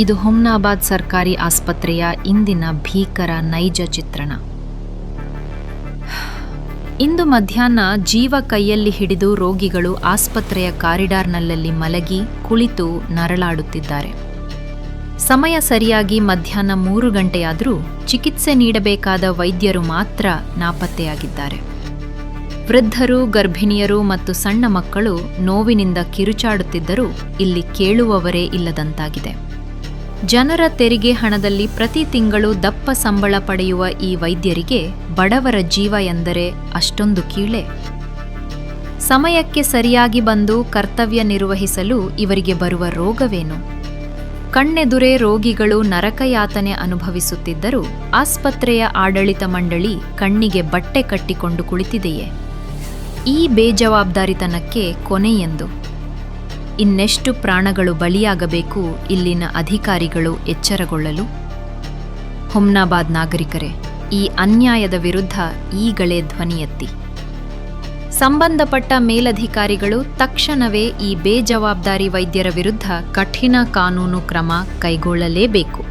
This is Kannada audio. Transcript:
ಇದು ಹುಮ್ನಾಬಾದ್ ಸರ್ಕಾರಿ ಆಸ್ಪತ್ರೆಯ ಇಂದಿನ ಭೀಕರ ನೈಜ ಚಿತ್ರಣ. ಇಂದು ಮಧ್ಯಾಹ್ನ ಜೀವ ಕೈಯಲ್ಲಿ ಹಿಡಿದು ರೋಗಿಗಳು ಆಸ್ಪತ್ರೆಯ ಕಾರಿಡಾರ್ನಲ್ಲಿ ಮಲಗಿ ಕುಳಿತು ನರಳಾಡುತ್ತಿದ್ದಾರೆ. ಸಮಯ ಸರಿಯಾಗಿ ಮಧ್ಯಾಹ್ನ 3 ಗಂಟೆಯಾದರೂ ಚಿಕಿತ್ಸೆ ನೀಡಬೇಕಾದ ವೈದ್ಯರು ಮಾತ್ರ ನಾಪತ್ತೆಯಾಗಿದ್ದಾರೆ. ವೃದ್ಧರು, ಗರ್ಭಿಣಿಯರು ಮತ್ತು ಸಣ್ಣ ಮಕ್ಕಳು ನೋವಿನಿಂದ ಕಿರುಚಾಡುತ್ತಿದ್ದರೂ ಇಲ್ಲಿ ಕೇಳುವವರೇ ಇಲ್ಲದಂತಾಗಿದೆ. ಜನರ ತೆರಿಗೆ ಹಣದಲ್ಲಿ ಪ್ರತಿ ತಿಂಗಳು ದಪ್ಪ ಸಂಬಳ ಪಡೆಯುವ ಈ ವೈದ್ಯರಿಗೆ ಬಡವರ ಜೀವ ಎಂದರೆ ಅಷ್ಟೊಂದು ಕೀಳೆ? ಸಮಯಕ್ಕೆ ಸರಿಯಾಗಿ ಬಂದು ಕರ್ತವ್ಯ ನಿರ್ವಹಿಸಲು ಇವರಿಗೆ ಬರುವ ರೋಗವೇನು? ಕಣ್ಣೆದುರೇ ರೋಗಿಗಳು ನರಕಯಾತನೆ ಅನುಭವಿಸುತ್ತಿದ್ದರೂ ಆಸ್ಪತ್ರೆಯ ಆಡಳಿತ ಮಂಡಳಿ ಕಣ್ಣಿಗೆ ಬಟ್ಟೆ ಕಟ್ಟಿಕೊಂಡು ಕುಳಿತಿದೆಯೇ? ಈ ಬೇಜವಾಬ್ದಾರಿತನಕ್ಕೆ ಕೊನೆಯೆಂದು? ಇನ್ನೆಷ್ಟು ಪ್ರಾಣಗಳು ಬಲಿಯಾಗಬೇಕು ಇಲ್ಲಿನ ಅಧಿಕಾರಿಗಳು ಎಚ್ಚರಗೊಳ್ಳಲು? ಹುಮ್ನಾಬಾದ್ ನಾಗರಿಕರೇ, ಈ ಅನ್ಯಾಯದ ವಿರುದ್ಧ ಈಗಲೇ ಧ್ವನಿ ಎತ್ತಿ. ಸಂಬಂಧಪಟ್ಟ ಮೇಲಧಿಕಾರಿಗಳು ತಕ್ಷಣವೇ ಈ ಬೇಜವಾಬ್ದಾರಿ ವೈದ್ಯರ ವಿರುದ್ಧ ಕಠಿಣ ಕಾನೂನು ಕ್ರಮ ಕೈಗೊಳ್ಳಲೇಬೇಕು.